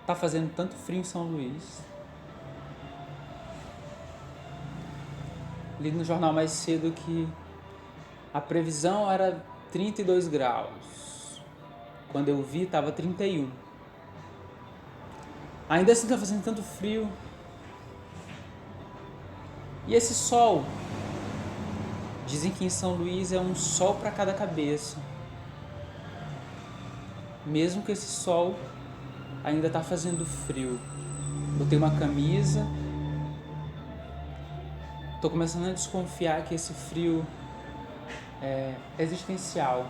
Tá fazendo tanto frio em São Luís. Li no jornal mais cedo que a previsão era 32 graus. Quando eu vi, tava 31. Ainda assim tá fazendo tanto frio. E esse sol? Dizem que em São Luís é um sol para cada cabeça. Mesmo que esse sol ainda tá fazendo frio. Botei uma camisa. Tô começando a desconfiar que esse frio é existencial.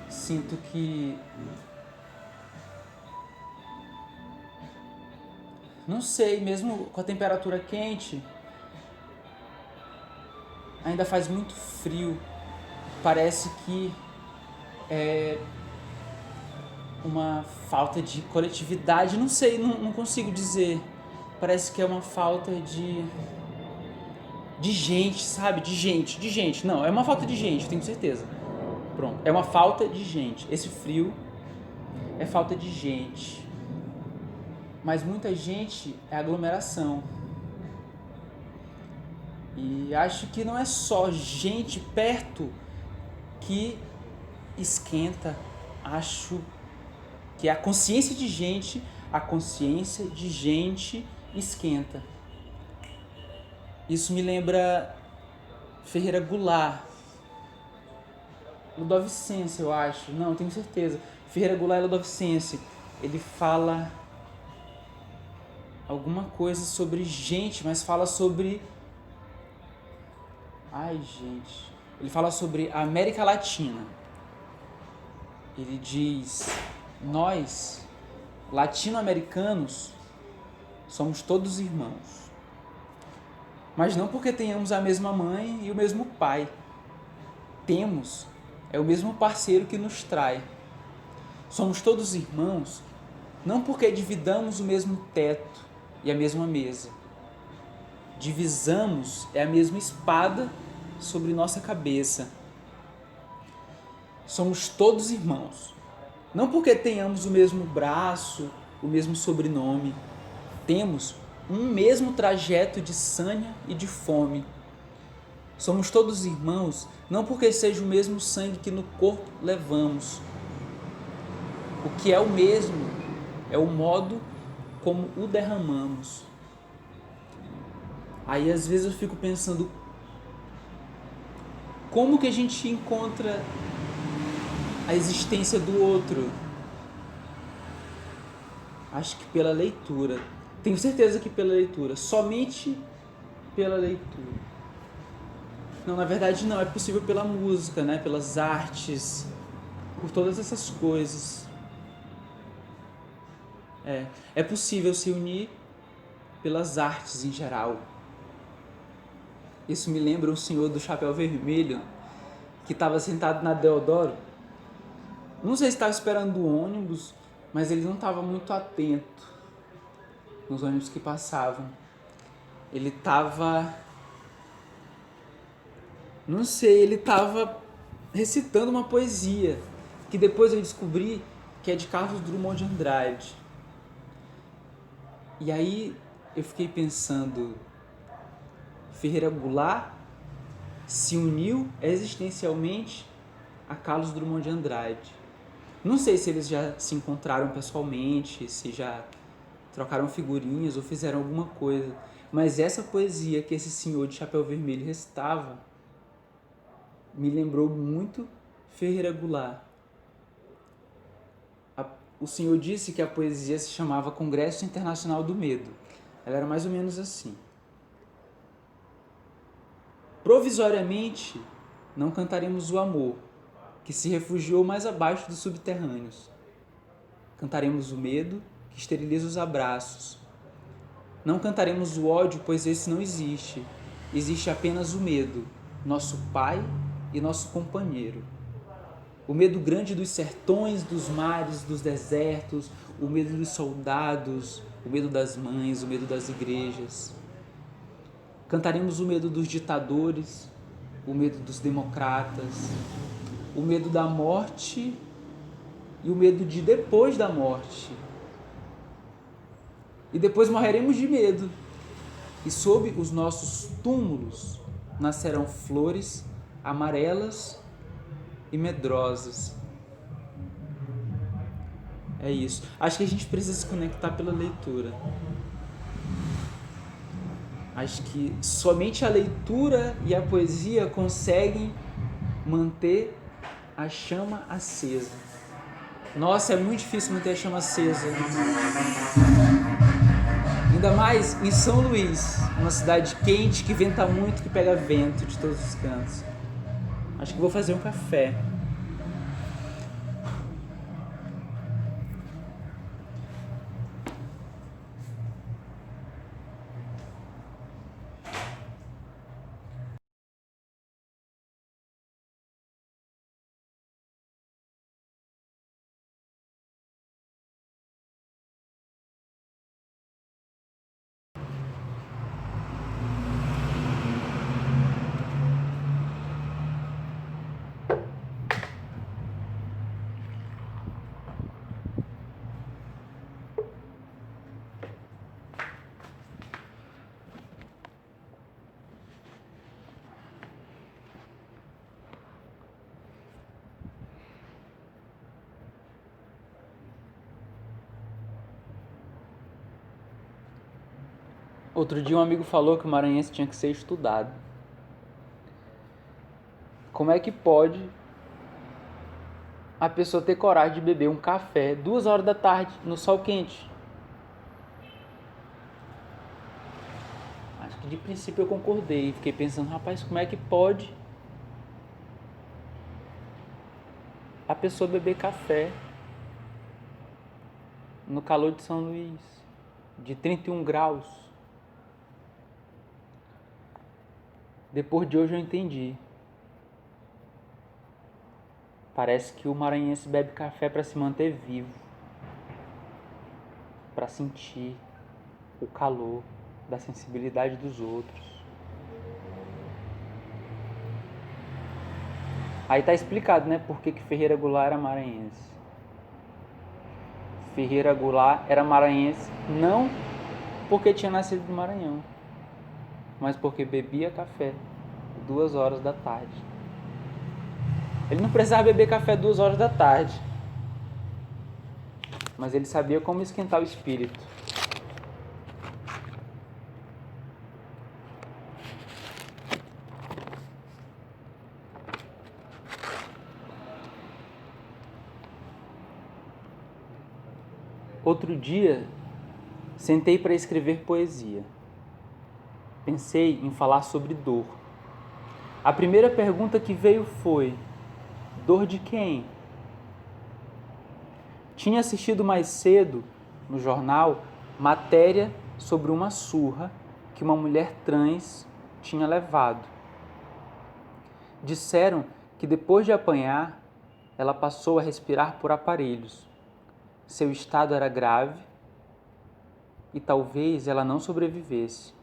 Sinto que... Não sei, mesmo com a temperatura quente, ainda faz muito frio. Parece que é uma falta de coletividade. Não sei, não consigo dizer. Parece que é uma falta de gente, sabe? De gente. Não, é uma falta de gente, tenho certeza. Pronto, é uma falta de gente. Esse frio é falta de gente. Mas muita gente é aglomeração. E acho que não é só gente perto que esquenta. Acho que a consciência de gente esquenta. Isso me lembra Ferreira Goulart, Ludovicense, eu acho. Não, tenho certeza. Ferreira Goulart e Ludovicense. Ele fala alguma coisa sobre gente, mas fala sobre... Ele fala sobre a América Latina. Ele diz: nós, latino-americanos, somos todos irmãos. Mas não porque tenhamos a mesma mãe e o mesmo pai. Temos é o mesmo parceiro que nos trai. Somos todos irmãos não porque dividamos o mesmo teto e a mesma mesa. Divisamos é a mesma espada sobre nossa cabeça. Somos todos irmãos. Não porque tenhamos o mesmo braço, o mesmo sobrenome. Temos um mesmo trajeto de sanha e de fome. Somos todos irmãos, não porque seja o mesmo sangue que no corpo levamos. O que é o mesmo é o modo como o derramamos. Aí às vezes eu fico pensando, como que a gente encontra a existência do outro? Acho que pela leitura. Tenho certeza que pela leitura. Somente pela leitura. Não, na verdade não. É possível pela música, né? Pelas artes. Por todas essas coisas. É possível se unir pelas artes em geral. Isso me lembra um senhor do chapéu vermelho que estava sentado na Deodoro. Não sei se estava esperando o ônibus, mas ele não estava muito atento nos ônibus que passavam. Ele estava... Não sei, ele estava recitando uma poesia que depois eu descobri que é de Carlos Drummond de Andrade. E aí eu fiquei pensando, Ferreira Goulart se uniu existencialmente a Carlos Drummond de Andrade. Não sei se eles já se encontraram pessoalmente, se já trocaram figurinhas ou fizeram alguma coisa, mas essa poesia que esse senhor de chapéu vermelho recitava me lembrou muito Ferreira Goulart. O senhor disse que a poesia se chamava Congresso Internacional do Medo. Ela era mais ou menos assim. Provisoriamente, não cantaremos o amor, que se refugiou mais abaixo dos subterrâneos. Cantaremos o medo, que esteriliza os abraços. Não cantaremos o ódio, pois esse não existe. Existe apenas o medo, nosso pai e nosso companheiro. O medo grande dos sertões, dos mares, dos desertos, o medo dos soldados, o medo das mães, o medo das igrejas. Cantaremos o medo dos ditadores, o medo dos democratas, o medo da morte e o medo de depois da morte. E depois morreremos de medo. E sob os nossos túmulos nascerão flores amarelas e medrosas. É isso. Acho que a gente precisa se conectar pela leitura. Acho que somente a leitura e a poesia conseguem manter a chama acesa. Nossa, é muito difícil manter a chama acesa. Ainda mais em São Luís, uma cidade quente, que venta muito, que pega vento de todos os cantos. Acho que vou fazer um café. Outro dia um amigo falou que o maranhense tinha que ser estudado. Como é que pode a pessoa ter coragem de beber um café 2 horas da tarde, no sol quente? Acho que de princípio eu concordei. Fiquei pensando, rapaz, como é que pode a pessoa beber café no calor de São Luís, de 31 graus? Depois de hoje eu entendi. Parece que o maranhense bebe café para se manter vivo, para sentir o calor da sensibilidade dos outros. Aí tá explicado, né, por que Ferreira Goulart era maranhense. Ferreira Goulart era maranhense não porque tinha nascido no Maranhão, mas porque bebia café 2 horas da tarde. Ele não precisava beber café 2 horas da tarde, mas ele sabia como esquentar o espírito. Outro dia, sentei para escrever poesia. Pensei em falar sobre dor. A primeira pergunta que veio foi: dor de quem? Tinha assistido mais cedo, no jornal, matéria sobre uma surra que uma mulher trans tinha levado. Disseram que depois de apanhar, ela passou a respirar por aparelhos. Seu estado era grave e talvez ela não sobrevivesse.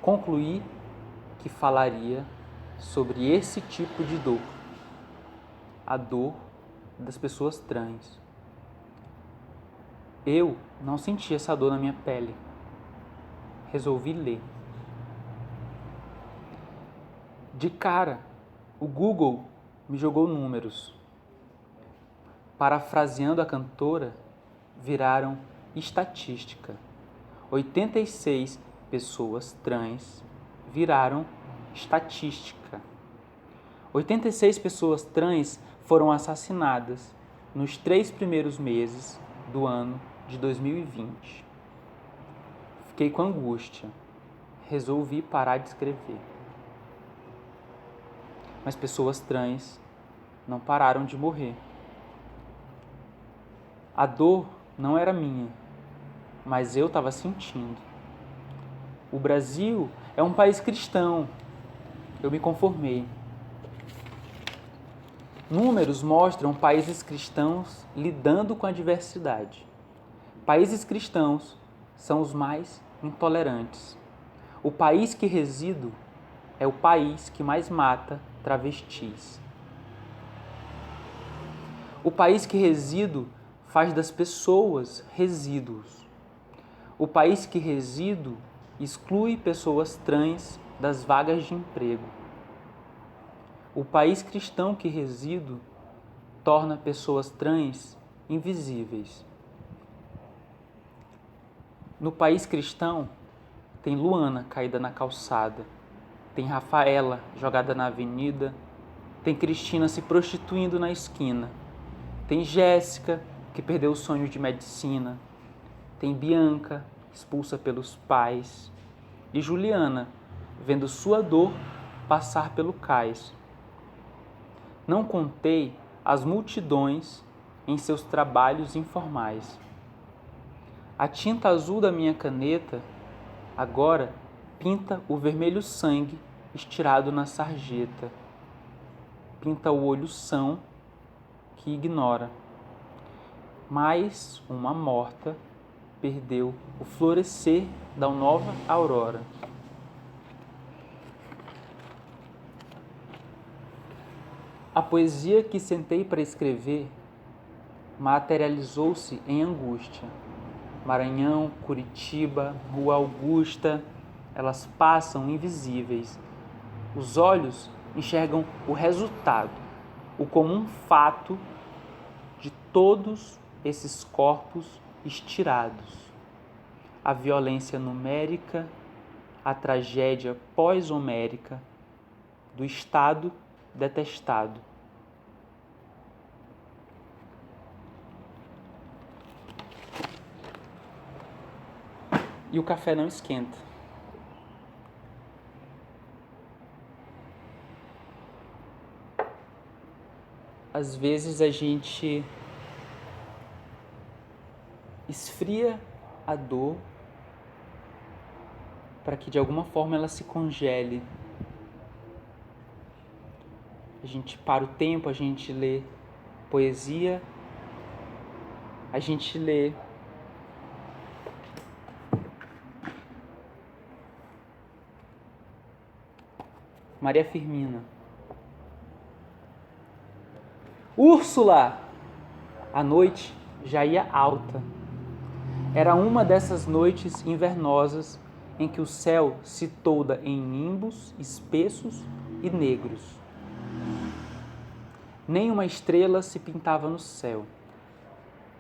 Concluí que falaria sobre esse tipo de dor, a dor das pessoas trans. Eu não senti essa dor na minha pele. Resolvi ler. De cara, o Google me jogou números. Parafraseando a cantora, viraram estatística. 86 pessoas trans viraram estatística. 86 pessoas trans foram assassinadas nos 3 primeiros meses do ano de 2020. Fiquei com angústia. Resolvi parar de escrever. Mas pessoas trans não pararam de morrer. A dor não era minha, mas eu estava sentindo. O Brasil é um país cristão. Eu me conformei. Números mostram países cristãos lidando com a diversidade. Países cristãos são os mais intolerantes. O país que resido é o país que mais mata travestis. O país que resido faz das pessoas resíduos. O país que resido exclui pessoas trans das vagas de emprego. O país cristão que resido torna pessoas trans invisíveis. No país cristão, tem Luana caída na calçada, tem Rafaela jogada na avenida, tem Cristina se prostituindo na esquina, tem Jéssica que perdeu o sonho de medicina, tem Bianca expulsa pelos pais e Juliana vendo sua dor passar pelo cais. Não contei as multidões em seus trabalhos informais. A tinta azul da minha caneta agora pinta o vermelho sangue estirado na sarjeta. Pinta o olho são que ignora. Mais uma morta perdeu o florescer da nova aurora. A poesia que sentei para escrever materializou-se em angústia. Maranhão, Curitiba, Rua Augusta, elas passam invisíveis. Os olhos enxergam o resultado, o comum fato de todos esses corpos estirados. A violência numérica, a tragédia pós-homérica do Estado detestado. E o café não esquenta. Às vezes a gente esfria a dor para que de alguma forma ela se congele. A gente para o tempo, a gente lê poesia, a gente lê Maria Firmina. Úrsula! A noite já ia alta. Era uma dessas noites invernosas em que o céu se tolda em nimbos espessos e negros. Nem uma estrela se pintava no céu,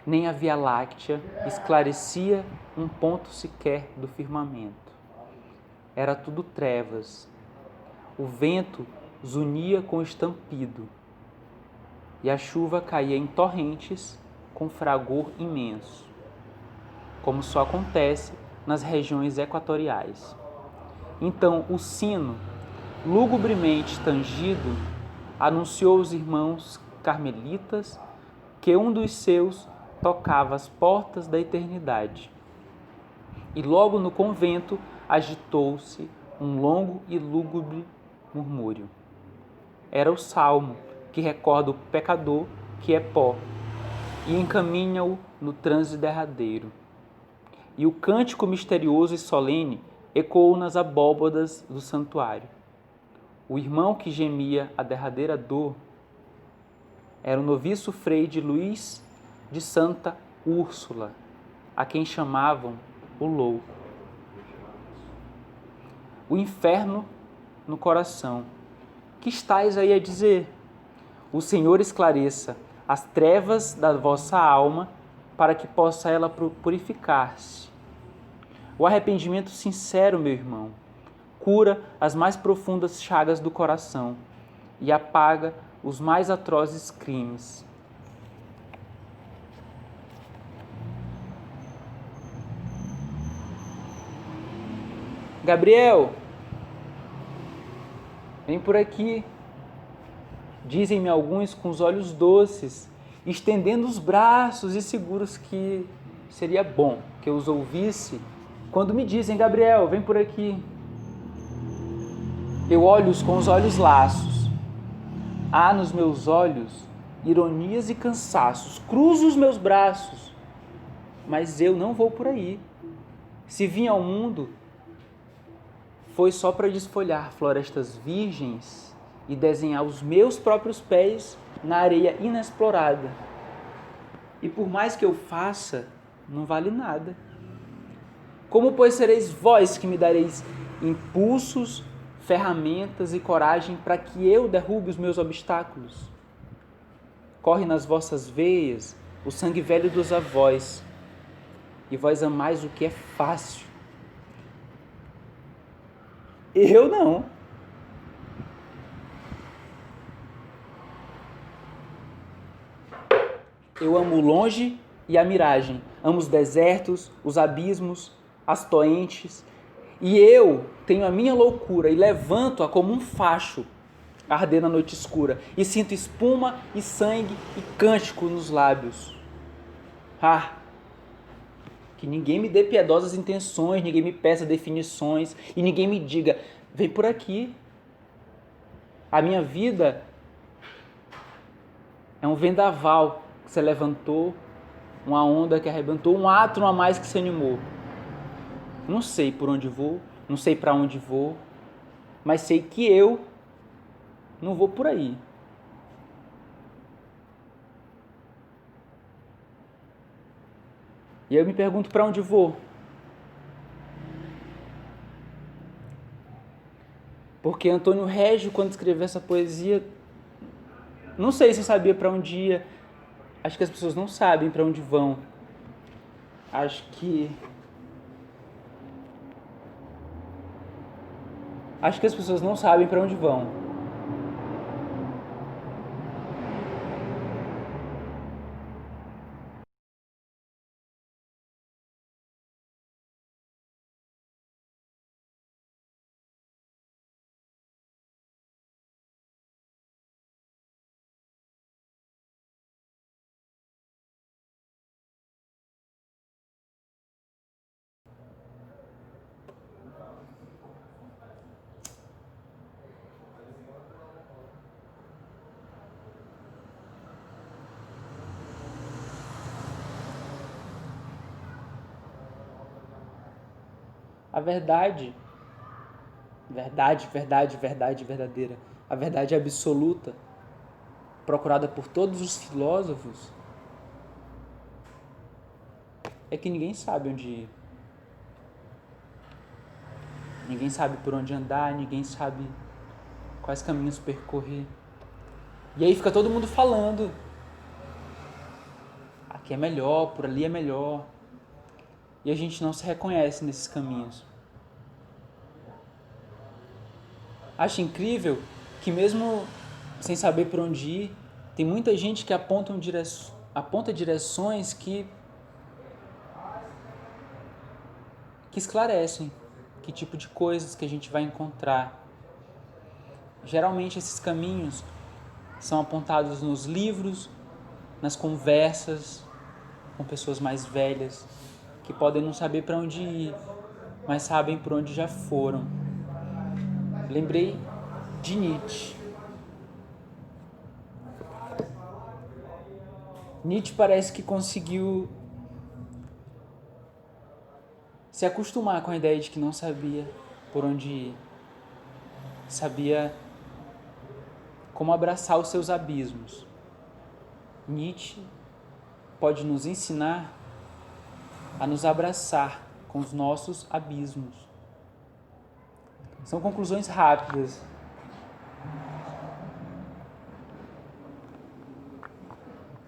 nem a Via Láctea esclarecia um ponto sequer do firmamento. Era tudo trevas. O vento zunia com estampido, e a chuva caía em torrentes com fragor imenso, como só acontece nas regiões equatoriais. Então o sino, lugubremente tangido, anunciou aos irmãos carmelitas que um dos seus tocava as portas da eternidade. E logo no convento agitou-se um longo e lúgubre murmúrio. Era o salmo que recorda o pecador que é pó e encaminha-o no transe derradeiro. E o cântico misterioso e solene ecoou nas abóbadas do santuário. O irmão que gemia a derradeira dor era o noviço frei de Luís de Santa Úrsula, a quem chamavam o louco. O inferno no coração. Que estais aí a dizer? O Senhor esclareça as trevas da vossa alma para que possa ela purificar-se. O arrependimento sincero, meu irmão, cura as mais profundas chagas do coração e apaga os mais atrozes crimes. Gabriel, vem por aqui. Dizem-me alguns com os olhos doces estendendo os braços e seguros que seria bom que eu os ouvisse quando me dizem: Gabriel, vem por aqui. Eu olho-os com os olhos laços. Há nos meus olhos ironias e cansaços. Cruzo os meus braços, mas eu não vou por aí. Se vim ao mundo, foi só para desfolhar florestas virgens e desenhar os meus próprios pés na areia inexplorada. E por mais que eu faça, não vale nada. Como, pois, sereis vós que me dareis impulsos, ferramentas e coragem para que eu derrube os meus obstáculos? Corre nas vossas veias o sangue velho dos avós, e vós amais o que é fácil. Eu não. Eu amo o longe e a miragem. Amo os desertos, os abismos, as torrentes. E eu tenho a minha loucura e levanto-a como um facho a arder na noite escura. E sinto espuma e sangue e cântico nos lábios. Que ninguém me dê piedosas intenções, ninguém me peça definições e ninguém me diga: vem por aqui. A minha vida é um vendaval que se levantou, uma onda que arrebentou, um átomo a mais que se animou. Não sei por onde vou, não sei para onde vou, mas sei que eu não vou por aí. E eu me pergunto para onde vou. Porque Antônio Régio, quando escreveu essa poesia, não sei se sabia para onde ia. Acho que as pessoas não sabem para onde vão. Acho que as pessoas não sabem para onde vão. A verdade verdadeira, a verdade absoluta, procurada por todos os filósofos, é que ninguém sabe onde ir. Ninguém sabe por onde andar, ninguém sabe quais caminhos percorrer. E aí fica todo mundo falando: aqui é melhor, por ali é melhor. E a gente não se reconhece nesses caminhos. Acho incrível que mesmo sem saber por onde ir, tem muita gente que aponta direções que esclarecem que tipo de coisas que a gente vai encontrar. Geralmente esses caminhos são apontados nos livros, nas conversas com pessoas mais velhas, que podem não saber para onde ir, mas sabem por onde já foram. Lembrei de Nietzsche. Nietzsche parece que conseguiu se acostumar com a ideia de que não sabia por onde ir. Sabia como abraçar os seus abismos. Nietzsche pode nos ensinar a nos abraçar com os nossos abismos. São conclusões rápidas.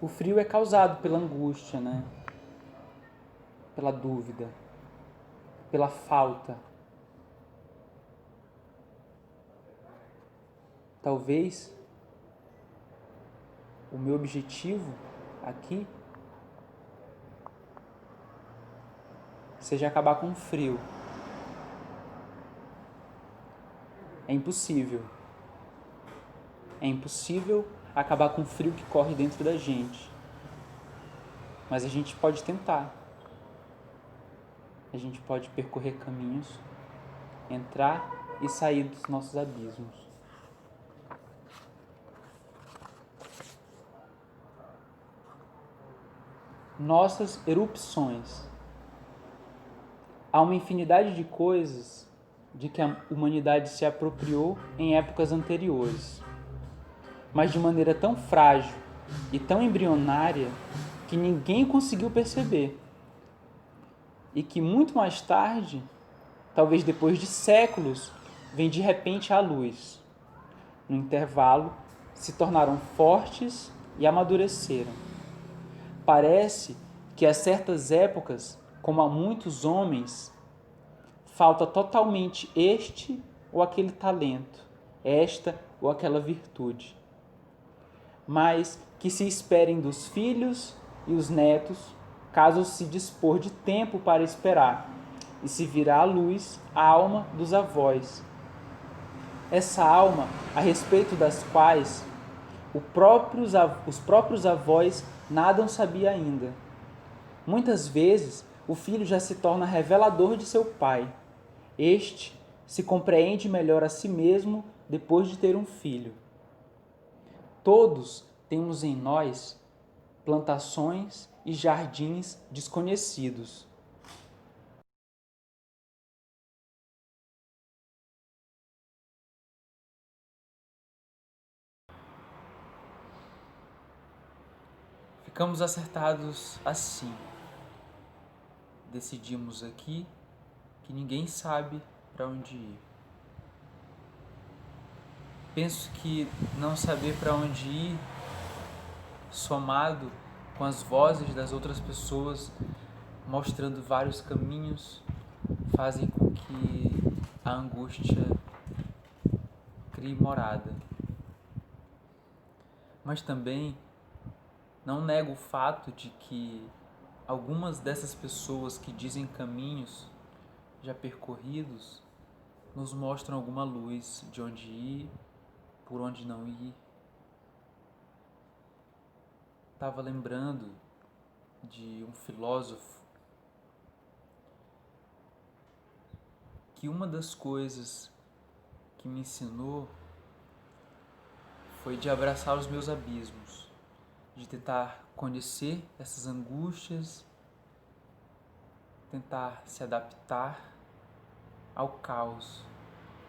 O frio é causado pela angústia, né? Pela dúvida, pela falta. Talvez o meu objetivo aqui seja acabar com o frio. É impossível. É impossível acabar com o frio que corre dentro da gente. Mas a gente pode tentar. A gente pode percorrer caminhos, entrar e sair dos nossos abismos. Nossas erupções. Há uma infinidade de coisas de que a humanidade se apropriou em épocas anteriores, mas de maneira tão frágil e tão embrionária que ninguém conseguiu perceber, e que muito mais tarde, talvez depois de séculos, vem de repente à luz. No intervalo, se tornaram fortes e amadureceram. Parece que a certas épocas, como a muitos homens, falta totalmente este ou aquele talento, esta ou aquela virtude. Mas que se esperem dos filhos e os netos, caso se dispor de tempo para esperar, e se virá à luz a alma dos avós. Essa alma, a respeito das quais os próprios avós nada sabia ainda. Muitas vezes, o filho já se torna revelador de seu pai. Este se compreende melhor a si mesmo depois de ter um filho. Todos temos em nós plantações e jardins desconhecidos. Ficamos acertados assim. Decidimos aqui que ninguém sabe para onde ir. Penso que não saber para onde ir, somado com as vozes das outras pessoas mostrando vários caminhos, fazem com que a angústia crie morada. Mas também não nego o fato de que algumas dessas pessoas que dizem caminhos já percorridos nos mostram alguma luz de onde ir, por onde não ir. Estava lembrando de um filósofo que uma das coisas que me ensinou foi de abraçar os meus abismos, de tentar conhecer essas angústias, tentar se adaptar ao caos,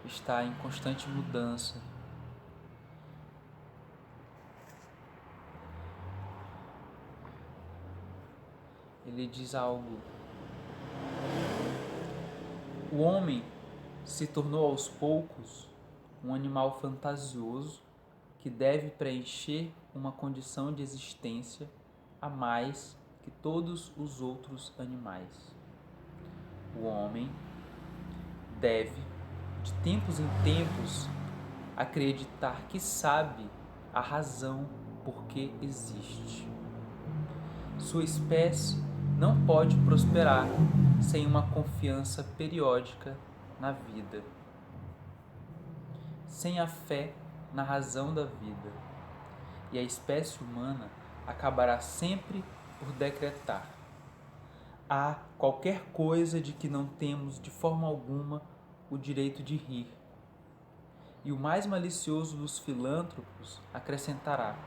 estar em constante mudança. Ele diz algo: o homem se tornou aos poucos um animal fantasioso que deve preencher uma condição de existência a mais que todos os outros animais. O homem deve, de tempos em tempos, acreditar que sabe a razão por que existe. Sua espécie não pode prosperar sem uma confiança periódica na vida, sem a fé na razão da vida, e a espécie humana acabará sempre por decretar: há qualquer coisa de que não temos de forma alguma o direito de rir. E o mais malicioso dos filântropos acrescentará: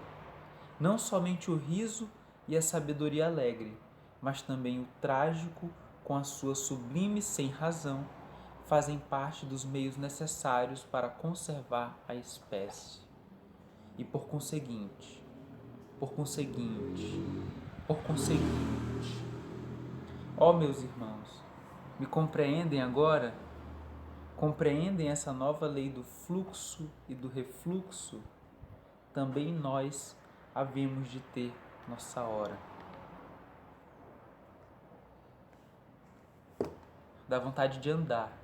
não somente o riso e a sabedoria alegre, mas também o trágico com a sua sublime sem-razão, fazem parte dos meios necessários para conservar a espécie. E por conseguinte, ó meus irmãos, me compreendem agora? Compreendem essa nova lei do fluxo e do refluxo? Também nós havemos de ter nossa hora. Dá vontade de andar,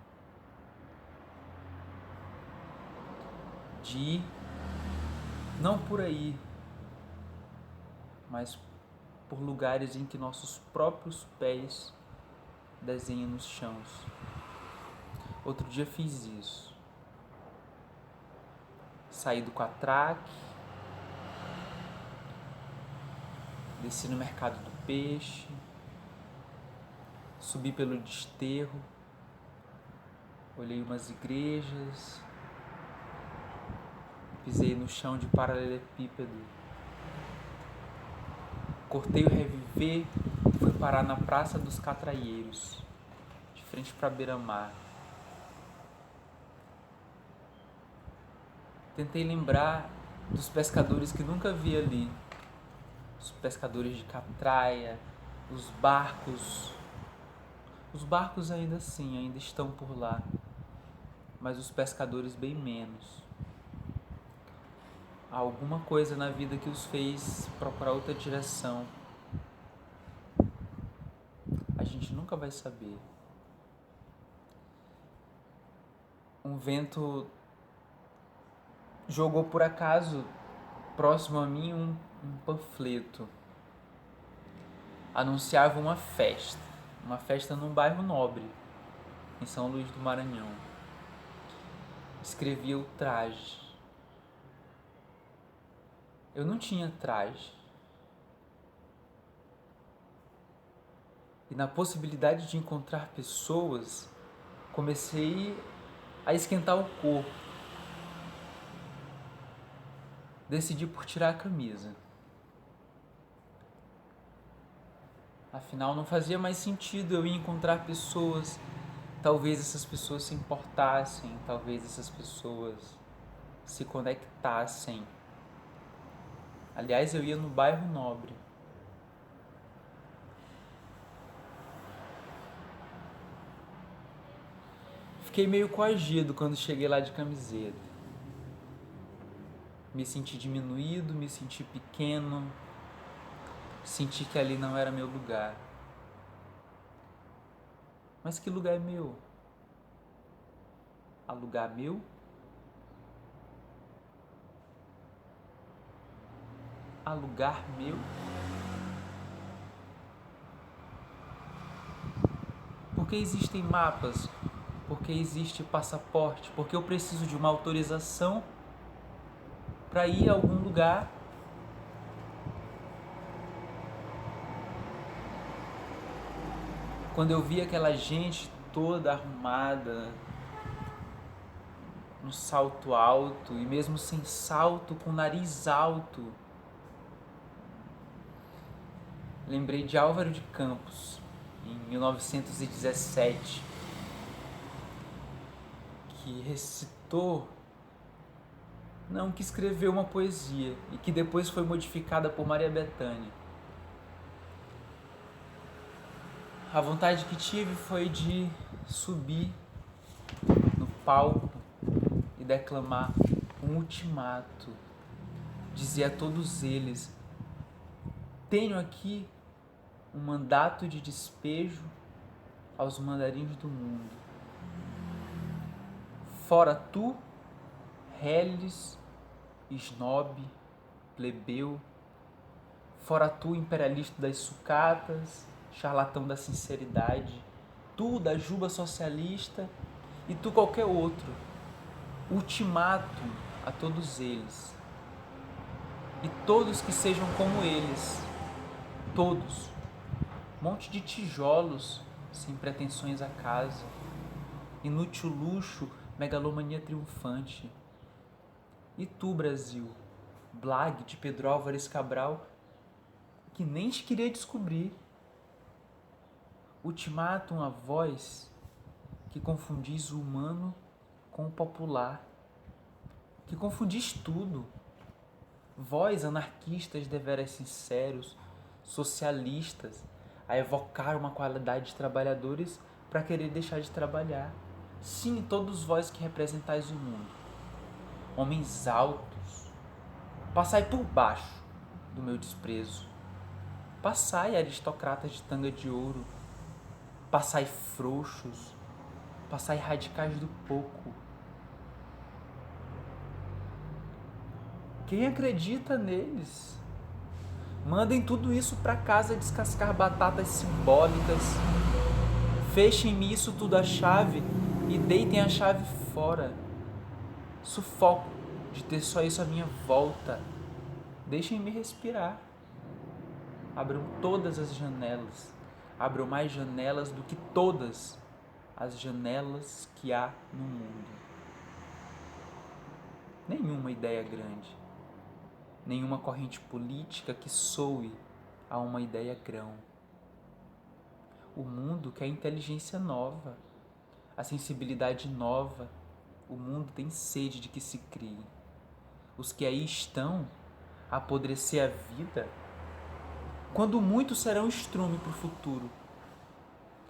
de ir, não por aí, mas por lugares em que nossos próprios pés desenham nos chãos. Outro dia fiz isso. Saí do Catraque, desci no Mercado do peixe, subi pelo desterro, olhei umas igrejas, pisei no chão de paralelepípedo, cortei o Reviver e fui parar na Praça dos Catraieiros, de frente para beira-mar. Tentei lembrar dos pescadores que nunca vi ali, os pescadores de catraia, os barcos. Os barcos ainda assim, ainda estão por lá, mas os pescadores bem menos. Há alguma coisa na vida que os fez procurar outra direção. A gente nunca vai saber. Um vento jogou por acaso próximo a mim um panfleto. Anunciava uma festa num bairro nobre, em São Luís do Maranhão. Escrevia o traje. Eu não tinha traje. E na possibilidade de encontrar pessoas, comecei a esquentar o corpo. Decidi por tirar a camisa. Afinal, não fazia mais sentido eu ir encontrar pessoas. Talvez essas pessoas se importassem, talvez essas pessoas se conectassem. Aliás, eu ia no bairro nobre. Fiquei meio coagido quando cheguei lá de camiseta. Me senti diminuído, me senti pequeno, senti que ali não era meu lugar. Mas que lugar é meu? Há lugar meu? Há lugar meu? Porque existem mapas? Porque existe passaporte? Porque eu preciso de uma autorização para ir a algum lugar? Quando eu vi aquela gente toda arrumada, no salto alto, e mesmo sem salto, com o nariz alto, lembrei de Álvaro de Campos, em 1917, que recitou, não, que escreveu uma poesia e que depois foi modificada por Maria Bethânia. A vontade que tive foi de subir no palco e declamar um ultimato, dizer a todos eles: tenho aqui um mandato de despejo aos mandarins do mundo. Fora tu, reles, snob, plebeu, fora tu, imperialista das sucatas, charlatão da sinceridade, tu da juba socialista e tu qualquer outro. Ultimatum a todos eles. E todos que sejam como eles. Todos. Monte de tijolos sem pretensões à casa. Inútil luxo, megalomania triunfante. E tu, Brasil, Blag de Pedro Álvares Cabral, que nem te queria descobrir. Ultimatum a vós que confundis o humano com o popular, que confundis tudo. Vós, anarquistas deveras sinceros, socialistas, a evocar uma qualidade de trabalhadores para querer deixar de trabalhar. Sim, todos vós que representais o mundo, homens altos, passai por baixo do meu desprezo. Passai, aristocratas de tanga de ouro, passai frouxos, passai radicais do pouco. Quem acredita neles? Mandem tudo isso para casa descascar batatas simbólicas. Fechem-me isso tudo a chave e deitem a chave fora. Sufoco de ter só isso à minha volta. Deixem-me respirar. Abram todas as janelas. Abram mais janelas do que todas as janelas que há no mundo. Nenhuma ideia grande, nenhuma corrente política que soe a uma ideia grão. O mundo quer inteligência nova, a sensibilidade nova. O mundo tem sede de que se crie. Os que aí estão a apodrecer a vida, quando muitos serão estrume para o futuro.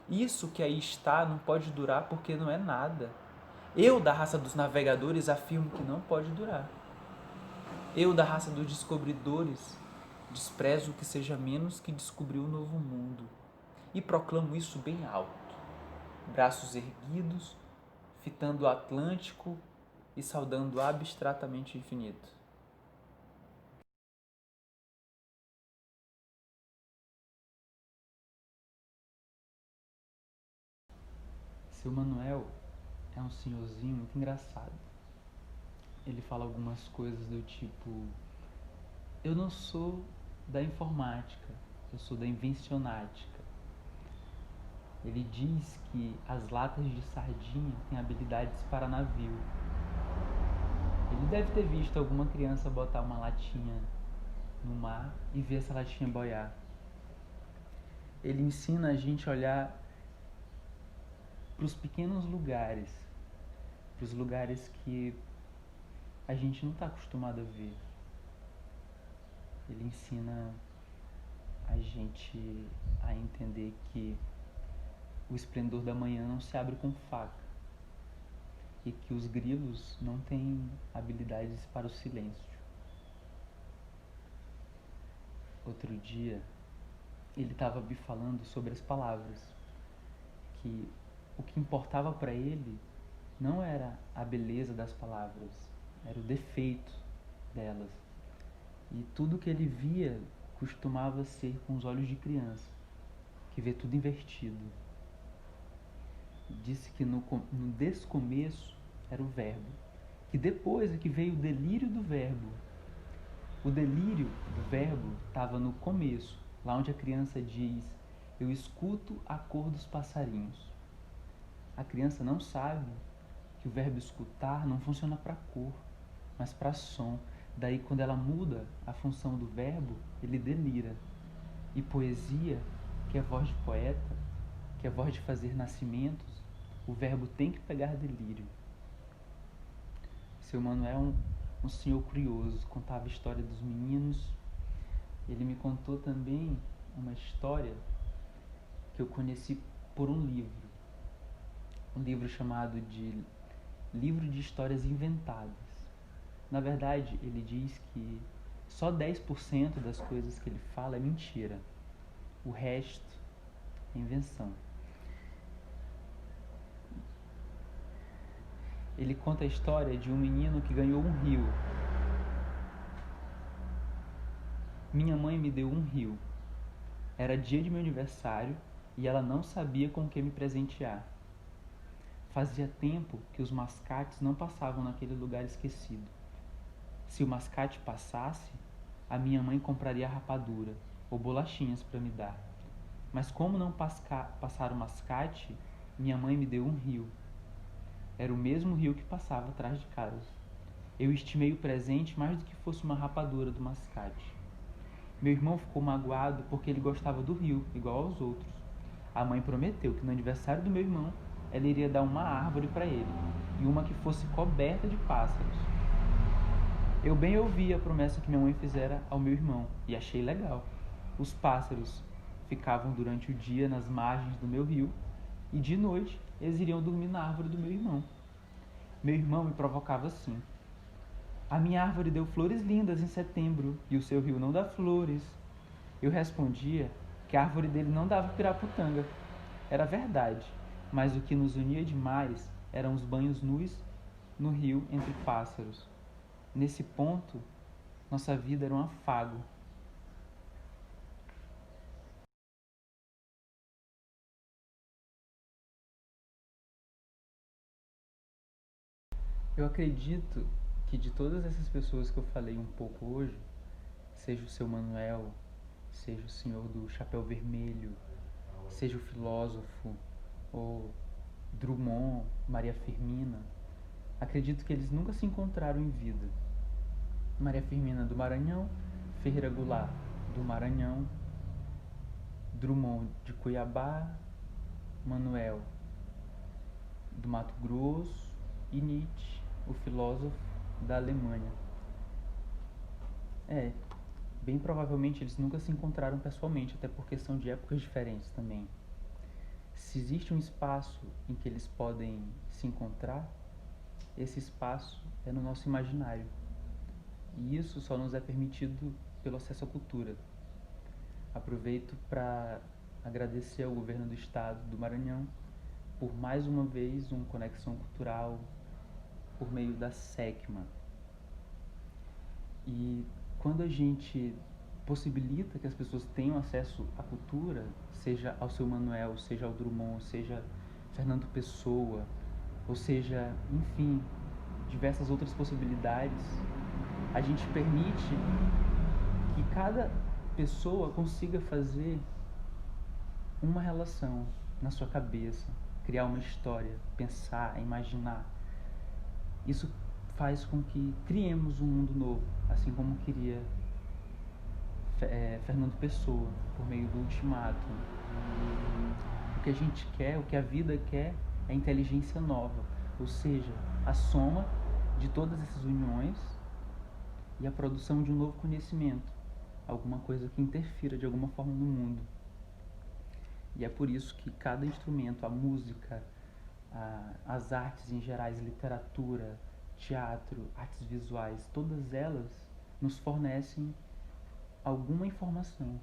Isso que aí está não pode durar porque não é nada. Eu, da raça dos navegadores, afirmo que não pode durar. Eu, da raça dos descobridores, desprezo o que seja menos que descobrir um novo mundo. E proclamo isso bem alto, braços erguidos, fitando o Atlântico e saudando abstratamente o infinito. Seu Manuel é um senhorzinho muito engraçado. Ele fala algumas coisas do tipo: eu não sou da informática, eu sou da invencionática. Ele diz que as latas de sardinha têm habilidades para navio. Ele deve ter visto alguma criança botar uma latinha no mar e ver essa latinha boiar. Ele ensina a gente a olhar para os pequenos lugares, para os lugares que a gente não está acostumado a ver. Ele ensina a gente a entender que o esplendor da manhã não se abre com faca e que os grilos não têm habilidades para o silêncio. Outro dia, ele estava me falando sobre as palavras, que o que importava para ele não era a beleza das palavras, era o defeito delas. E tudo que ele via costumava ser com os olhos de criança, que vê tudo invertido. Disse que no descomeço era o verbo, que depois é que veio o delírio do verbo. O delírio do verbo estava no começo, lá onde a criança diz: eu escuto a cor dos passarinhos. A criança não sabe que o verbo escutar não funciona para cor, mas para som. Daí, quando ela muda a função do verbo, ele delira. E poesia, que é voz de poeta, que é voz de fazer nascimentos, o verbo tem que pegar delírio. Seu Manuel é um senhor curioso, contava a história dos meninos. Ele me contou também uma história que eu conheci por um livro chamado de Livro de Histórias Inventadas. Na verdade, ele diz que só 10% das coisas que ele fala é mentira. O resto é invenção. Ele conta a história de um menino que ganhou um rio. Minha mãe me deu um rio. Era dia de meu aniversário e ela não sabia com o que me presentear. Fazia tempo que os mascates não passavam naquele lugar esquecido. Se o mascate passasse, a minha mãe compraria rapadura ou bolachinhas para me dar. Mas como não passar o mascate, minha mãe me deu um rio. Era o mesmo rio que passava atrás de casa. Eu estimei o presente mais do que fosse uma rapadura do mascate. Meu irmão ficou magoado porque ele gostava do rio, igual aos outros. A mãe prometeu que no aniversário do meu irmão, ela iria dar uma árvore para ele, e uma que fosse coberta de pássaros. Eu bem ouvi a promessa que minha mãe fizera ao meu irmão, e achei legal. Os pássaros ficavam durante o dia nas margens do meu rio, e de noite eles iriam dormir na árvore do meu irmão. Meu irmão me provocava assim: a minha árvore deu flores lindas em setembro, e o seu rio não dá flores. Eu respondia que a árvore dele não dava piraputanga. Era verdade, mas o que nos unia demais eram os banhos nus no rio entre pássaros. Nesse ponto, nossa vida era um afago. Eu acredito que de todas essas pessoas que eu falei um pouco hoje, seja o seu Manuel, seja o senhor do chapéu vermelho, seja o filósofo, ou Drummond, Maria Firmina, acredito que eles nunca se encontraram em vida. Maria Firmina do Maranhão, Ferreira Goulart do Maranhão, Drummond de Cuiabá, Manuel do Mato Grosso e Nietzsche, o filósofo, da Alemanha. Bem provavelmente eles nunca se encontraram pessoalmente, até porque são de épocas diferentes também. Se existe um espaço em que eles podem se encontrar, esse espaço é no nosso imaginário. E isso só nos é permitido pelo acesso à cultura. Aproveito para agradecer ao governo do estado do Maranhão por mais uma vez uma conexão cultural por meio da SECMA. E quando a gente possibilita que as pessoas tenham acesso à cultura, seja ao seu Manuel, seja ao Drummond, seja Fernando Pessoa, ou seja, enfim, diversas outras possibilidades, a gente permite que cada pessoa consiga fazer uma relação na sua cabeça, criar uma história, pensar, imaginar. Isso faz com que criemos um mundo novo, assim como queria Fernando Pessoa, por meio do Ultimato. O que a gente quer, o que a vida quer, é inteligência nova, ou seja, a soma de todas essas uniões e a produção de um novo conhecimento, alguma coisa que interfira de alguma forma no mundo. E é por isso que cada instrumento, a música, as artes em gerais, literatura, teatro, artes visuais, todas elas nos fornecem alguma informação.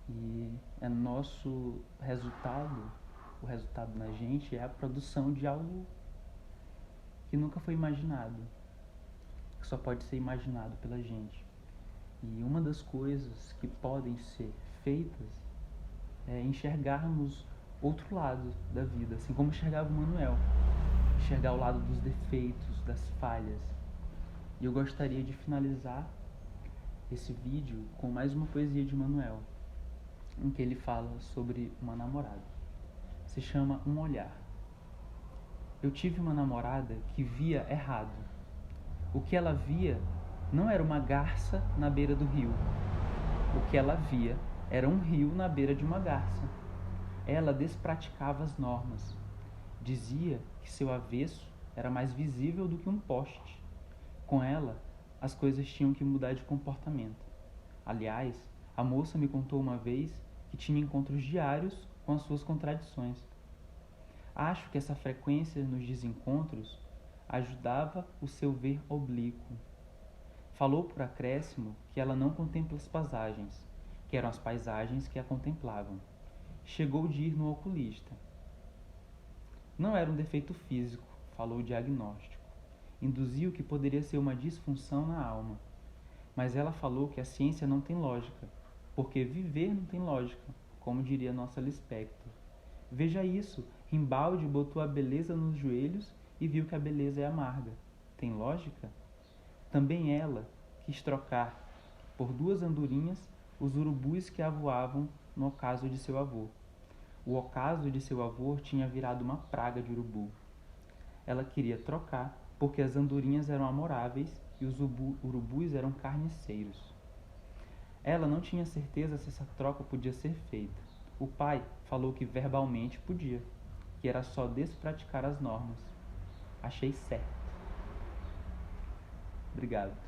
E é nosso resultado, o resultado na gente é a produção de algo que nunca foi imaginado, que só pode ser imaginado pela gente. E uma das coisas que podem ser feitas é enxergarmos outro lado da vida, assim como enxergava o Manuel, enxergar o lado dos defeitos, das falhas. E eu gostaria de finalizar esse vídeo com mais uma poesia de Manuel, em que ele fala sobre uma namorada. Se chama Um Olhar. Eu tive uma namorada que via errado. O que ela via não era uma garça na beira do rio. O que ela via era um rio na beira de uma garça. Ela despraticava as normas. Dizia que seu avesso era mais visível do que um poste. Com ela, as coisas tinham que mudar de comportamento. Aliás, a moça me contou uma vez que tinha encontros diários com as suas contradições. Acho que essa frequência nos desencontros ajudava o seu ver oblíquo. Falou por acréscimo que ela não contempla as paisagens, que eram as paisagens que a contemplavam. Chegou de ir no oculista. Não era um defeito físico, falou o diagnóstico. Induziu que poderia ser uma disfunção na alma. Mas ela falou que a ciência não tem lógica, porque viver não tem lógica, como diria nossa Lispector. Veja isso, Rimbaldi botou a beleza nos joelhos e viu que a beleza é amarga. Tem lógica? Também ela quis trocar por 2 andorinhas os urubus que avoavam no ocaso de seu avô. O ocaso de seu avô tinha virado uma praga de urubu. Ela queria trocar porque as andorinhas eram amoráveis e os urubus eram carniceiros. Ela não tinha certeza se essa troca podia ser feita. O pai falou que verbalmente podia, que era só despraticar as normas. Achei certo. Obrigado.